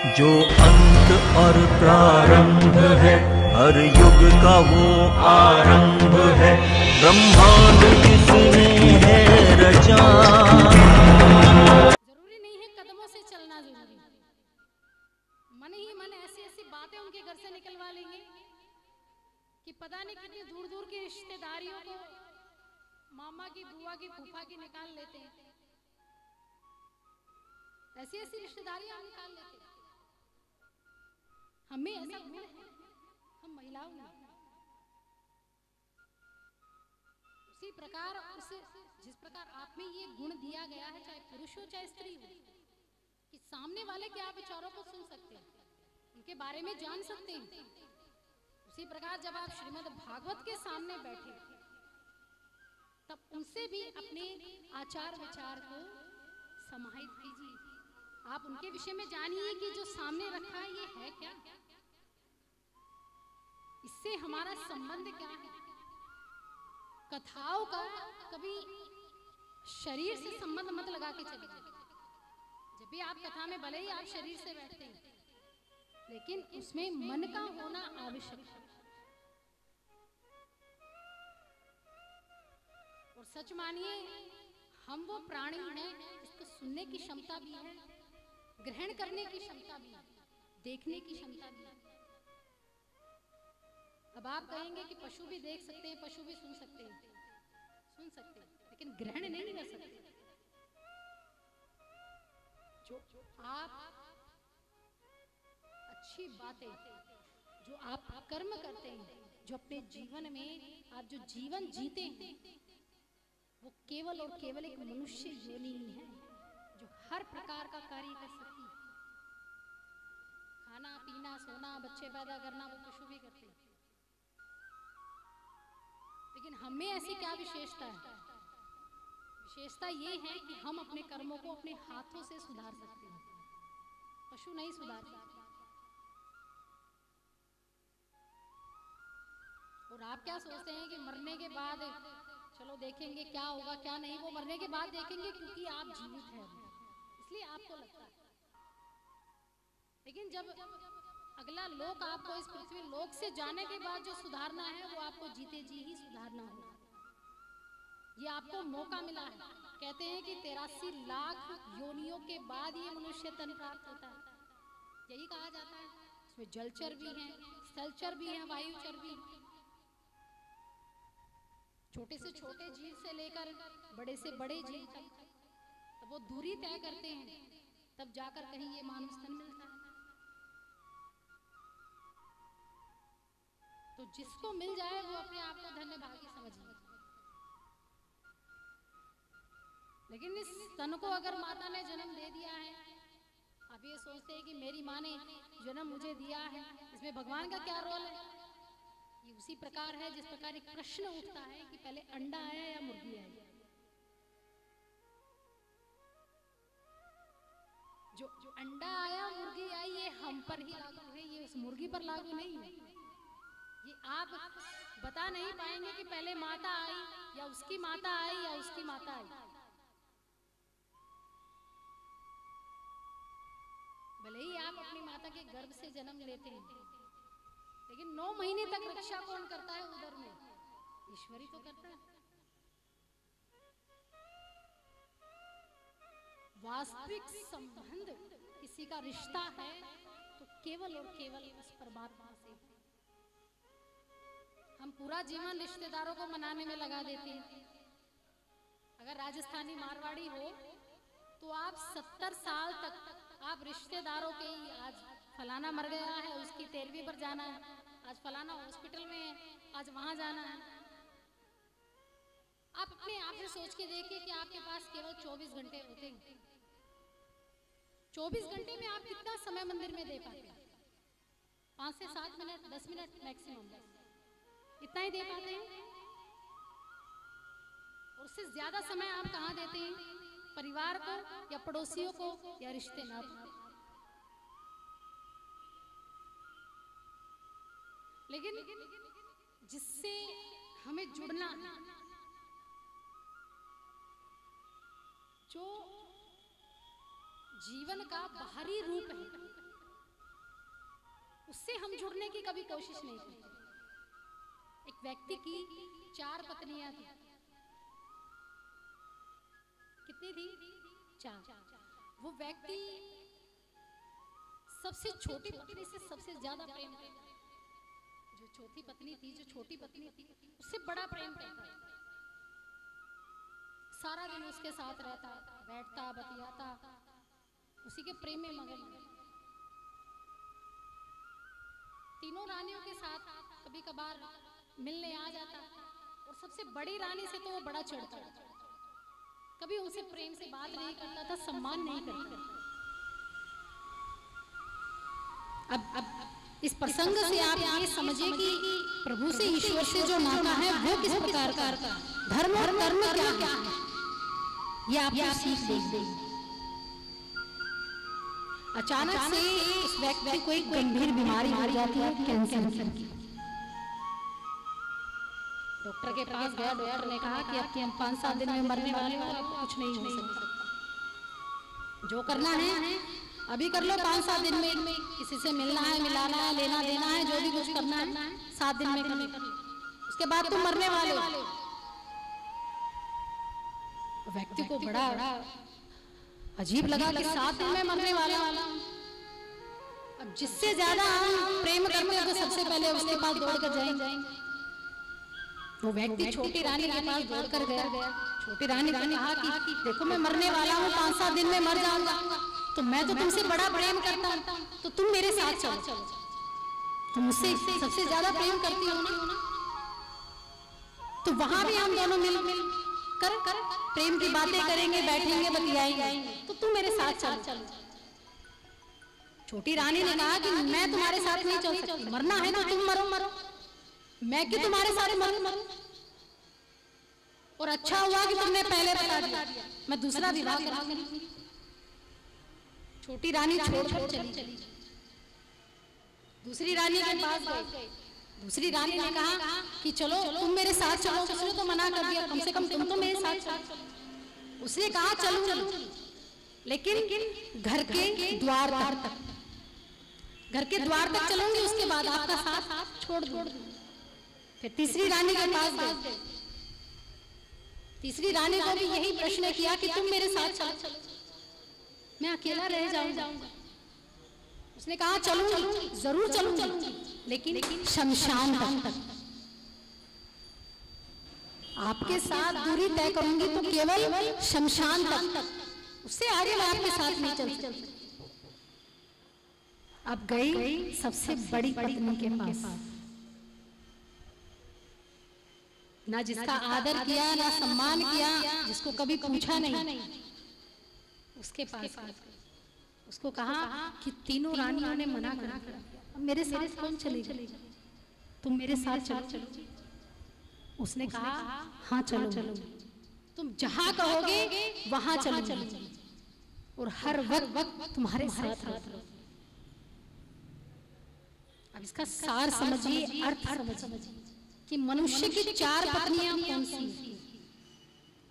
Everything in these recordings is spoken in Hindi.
जो अंत और प्रारंभ है, हर युग का वो आरंभ है। ब्रह्मांड जिसने है रचा। जरूरी नहीं है कदमों से चलना, जरूरी मन ही मन ऐसी ऐसी बातें उनके घर से निकलवा लेंगे कि पता नहीं कितनी दूर दूर की रिश्तेदारियों को मामा की, बुआ की, फूफा की निकाल लेते हैं। ऐसी ऐसी रिश्तेदारियां हम निकाल लेते हैं। हमें ऐसा गुण है, हम महिलाओं में। उसी प्रकार जिस प्रकार आप में ये गुण दिया गया है, चाहे पुरुष हो चाहे स्त्री हो, कि सामने वाले के आप विचारों को सुन सकते हैं, उनके बारे में जान सकते हैं। उसी प्रकार जब आप श्रीमद् भागवत के सामने बैठे, तब उनसे भी अपने आचार विचार को समाहित कीजिए। आप उनके विषय में जानिए कि जो सामने रखा है ये है क्या, इससे हमारा संबंध क्या है। कथाओं का कभी शरीर से संबंध मत लगा के चलिए। जब भी आप कथा में, भले ही आप शरीर से बैठते हैं, लेकिन उसमें मन का होना आवश्यक है। और सच मानिए, हम वो प्राणी हैं जिसको सुनने की क्षमता भी है, ग्रहण करने की क्षमता भी है, देखने की क्षमता भी है। अब आप कहेंगे कि पशु भी देख सकते हैं, पशु भी सुन सकते हैं, लेकिन ग्रहण नहीं कर सकते। जो आप अच्छी बातें, जो आप कर्म करते हैं, जो अपने जीवन में आप जो जीवन जीते हैं, वो केवल और केवल एक मनुष्य योनि ही है जो हर प्रकार का कार्य कर सकती है। खाना पीना, सोना, बच्चे पैदा करना, वो पशु भी करते हैं। लेकिन हमें ऐसी क्या विशेषता है? विशेषता ये है कि हम अपने कर्मों को अपने हाथों से सुधार सकते हैं, पशु नहीं सुधार सकते। और आप क्या सोचते हैं कि मरने के बाद चलो देखेंगे क्या होगा क्या नहीं, वो मरने के बाद देखेंगे, क्योंकि आप जीवित हैं इसलिए आपको लगता है। लेकिन जब अगला लोक आपको इस पृथ्वी लोक से जाने के बाद जो सुधारना है, वो आपको जीते जी ही सुधारना होगा। ये आपको मौका मिला है। कहते हैं कि 83 लाख योनियों के बाद ये मनुष्य तन प्राप्त होता है, यही कहा जाता है। इसमें जलचर भी हैं, स्थलचर भी हैं, वायुचर भी हैं। छोटे से छोटे जीव से लेकर बड़े से बड़े जीव तक, तब वो दूरी तय करते हैं, तब जाकर कहीं ये मानव तन मिलता है। तो जिसको मिल जाए वो अपने आप को धन्य भागी समझिए। लेकिन इस तन को अगर माता ने जन्म दे दिया है, आप ये सोचते हैं कि मेरी माँ ने जन्म मुझे दिया है, इसमें भगवान का क्या रोल है? ये उसी प्रकार है जिस प्रकार एक प्रश्न उठता है कि पहले अंडा आया या मुर्गी आई। जो अंडा आया मुर्गी आई, ये हम पर ही लागू है, ये उस मुर्गी पर लागू नहीं है। ये आप बता नहीं पाएंगे कि पहले माता आई या उसकी माता आई या उसकी माता आई। भले ही आप अपनी माता के गर्भ से जन्म लेते हैं, लेकिन 9 महीने तक रक्षा कौन करता है उदर में? ईश्वर ही तो करता है। वास्तविक संबंध किसी का रिश्ता है तो केवल और केवल उस परमात्मा से। हम पूरा जीवन रिश्तेदारों को मनाने में लगा देते हैं। अगर राजस्थानी मारवाड़ी हो तो आप 70 साल तक आप रिश्तेदारों के ही, आज फलाना मर गया है उसकी 13वीं पर जाना है, आज फलाना हॉस्पिटल में है, आज वहां जाना है। आप अपने आप से सोच के देखिए कि आपके पास केवल 24 घंटे होते हैं। 24 घंटे में आप कितना समय मंदिर में दे पाते हैं? 5 से 7 मिनट, 10 मिनट मैक्सिमम, इतना ही दे पाते हैं। और उससे ज्यादा समय आप कहाँ देते हैं? परिवार को या पड़ोसियों को या रिश्ते नातों को। लेकिन जिससे हमें जुड़ना, जो जीवन का बाहरी रूप है, उससे हम जुड़ने की कभी कोशिश नहीं की। एक व्यक्ति की 4 पत्नियां थी। कितनी थी? 4। वो व्यक्ति सबसे छोटी पत्नी से सबसे ज्यादा प्रेम करता। जो चौथी पत्नी थी, जो छोटी पत्नी थी, उससे बड़ा प्रेम करता। सारा दिन उसके साथ रहता, बैठता, बतियाता, उसी के प्रेम में मगन। तीनों रानियों के साथ कभी कभार मिलने आ जाता, और सबसे बड़ी रानी से तो वो बड़ा चिढ़ता। कभी उनसे प्रेम से बात नहीं करता था, सम्मान नहीं करता। अब इस प्रसंग से आप ये समझिए कि प्रभु से, ईश्वर से जो नाता है वो किस प्रकार का, धर्म और कर्म क्या है, ये आपको सीख देंगे। अचानक से इस व्यक्ति को एक गंभीर बीमारी हो जाती है, कैंसर की। डॉक्टर के पास गया, डॉक्टर ने कहा कि अब 5-7 दिन में मरने वाले हो, अब कुछ नहीं हो सकता। जो करना है अभी कर लो, 5-7 दिन में किसी से मिलना है, मिलाना है, लेना देना है, जो भी कुछ करना है 7 दिन में कर लो, उसके बाद तुम मरने वाले हो। व्यक्ति को बड़ा अजीब लगा कि 7 दिन में मरने वाला। अब जिससे ज्यादा हम प्रेम करते हैं तो सबसे पहले उसके पास दौड़ कर जाएंगे। वो व्यक्ति छोटी रानी के पास दौड़ कर गया। छोटी रानी ने कहा कि देखो मैं मरने वाला हूँ, 5-7 दिन में मर जाऊंगा, तो मैं तो तुमसे बड़ा प्रेम करता हूँ, तो तुम मेरे साथ चलो। तुम मुझसे सबसे ज्यादा प्रेम करती हो ना, तो वहां भी हम दोनों मिल कर प्रेम की बातें करेंगे, बैठेंगे, बतियाएंगे, तो तुम मेरे साथ चलो। छोटी रानी ने कहा कि मैं तुम्हारे साथ नहीं चल सकती, मरना है तो तुम मरो, मैं क्यों तुम्हारे साथ मरूं। और अच्छा हुआ कि तुमने पहले बता दिया, मैं दूसरा विवाह करूंगी। छोटी रानी छोड़कर चली। दूसरी रानी के पास गई। दूसरी रानी ने कहा कि चलो तुम मेरे साथ चलो। उसने तो मना कर दिया, कम से कम तुम तो मेरे साथ चलो। उसने कहा चलो, लेकिन घर के द्वार तक, घर के द्वार तक चलूंगी, उसके बाद आपका साथ छोड़ दूंगी। फिर तीसरी रानी के पास गई। तीसरी रानी को भी यही प्रश्न किया कि तुम मेरे साथ चलो, मैं अकेला रह जाऊंगा। उसने कहा चलूंगी, जरूर चलूंगी, लेकिन शमशान तक। आपके साथ दूरी तय करूंगी तो केवल शमशान तक, उससे आगे मैं आपके साथ नहीं चल सकती। अब गई सबसे बड़ी पत्नी के पास, ना जिसका आदर किया, ना सम्मान किया, जिसको कभी पूछा नहीं, उसके पास उसको कहा कि तीनों रानियों ने मना कर दिया, अब मेरे साथ कौन चलेगा, तुम मेरे साथ चलो। उसने कहा हाँ चलो, तुम जहां कहोगे वहां चलो, और हर वक्त तुम्हारे साथ रहो। अब इसका सार समझिए, अर्थ समझिए कि मनुष्य की 4 पत्नियां कौन सी,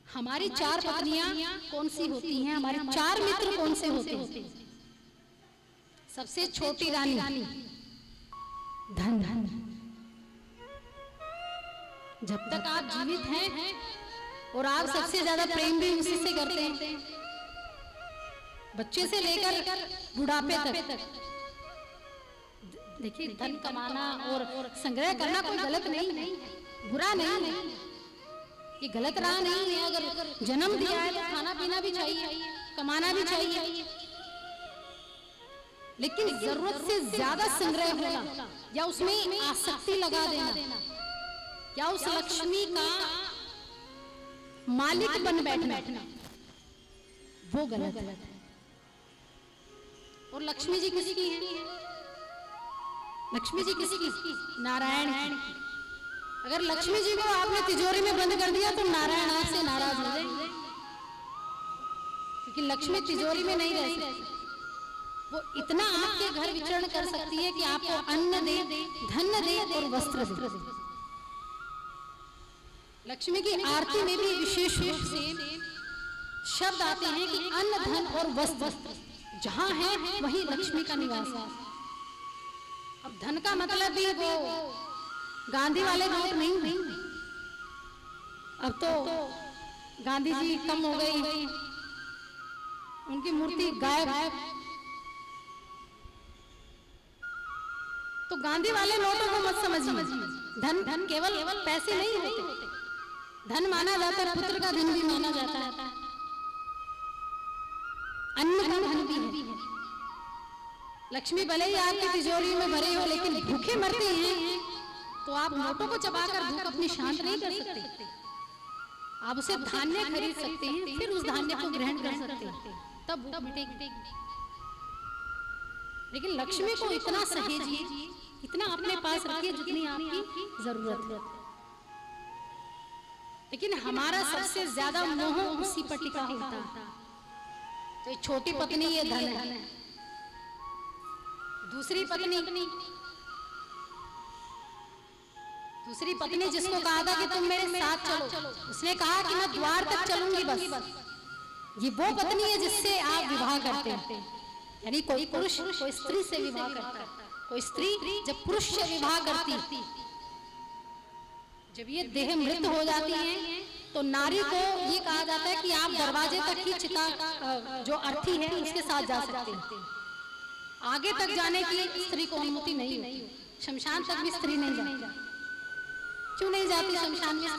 हमारी 4 पत्नियां कौन सी होती हैं, हमारे 4 मित्र कौन से होते हैं। सबसे छोटी रानी धन। जब तक आप जीवित हैं और आप सबसे ज्यादा प्रेम भी उसी से करते हैं, बच्चे से लेकर बुढ़ापे तक। देखिए धन कमाना और संग्रह करना कोई गलत नहीं है, बुरा नहीं है, ये गलत राह नहीं है। अगर जन्म दिया है तो खाना पीना भी चाहिए, कमाना भी चाहिए, लेकिन जरूरत से ज्यादा संग्रह होना या उसमें आसक्ति लगा देना या उस लक्ष्मी का मालिक बन बैठना, वो गलत है। और लक्ष्मी जी किसकी है? लक्ष्मी जी किसकी? नारायण की। अगर लक्ष्मी जी को आपने तिजोरी में बंद कर दिया तो नारायण आपसे नाराज हो जाएंगे, क्योंकि लक्ष्मी तिजोरी में नहीं रह सकती। वो इतना आपके घर विचरण कर सकती है कि आपको अन्न दे, धन दे और वस्त्र दे। लक्ष्मी की आरती में भी विशेष रूप से शब्द आते हैं कि अन्न, धन और वस्त्र जहां है वहीं लक्ष्मी का निवास है। अब धन का मतलब भी वो गांधी वाले नोट नहीं। अब तो गांधी जी कम हो गई, उनकी मूर्ति गायब। तो गांधी वाले नोटों को मत समझिए। धन केवल पैसे नहीं होते। धन माना जाता है, पुत्र का धन भी माना जाता है, अन्न का धन भी है। लक्ष्मी भले ही आपकी तिजोरी में भरे हो, लेकिन भूखे मरते हैं तो आप नोटों को चबाकर भूख अपनी शांत नहीं कर सकते। आप उसे धान्य खरीद सकते हैं, फिर उस धान्य को ग्रहण कर सकते हैं, तब भूख मिटेगी। लेकिन लक्ष्मी को इतना सहेजिए, इतना अपने पास रखिए जितनी आपकी जरूरत है। लेकिन हमारा सबसे ज्यादा मोह उसी पर टिका होता है। तो छोटी पत्नी ये धन है, दूसरी पत्नी जिसको कहा था कि तुम मेरे साथ चलो, उसने कहा कि मैं द्वार तक चलूंगी बस। ये वो पत्नी है जिससे आप विवाह करते हैं। यानी कोई पुरुष कोई स्त्री से विवाह करता है, कोई स्त्री जब पुरुष से विवाह करती, जब ये देह मृत हो जाती है तो नारी को ये कहा जाता है कि आप दरवाजे तक ही चिता जो अर्थी है उसके साथ जा सकते हैं। आगे तक जाने की स्त्री को अनुमति नहीं होती। शमशान तक भी स्त्री नहीं जाती। क्यों नहीं जाती शमशान में?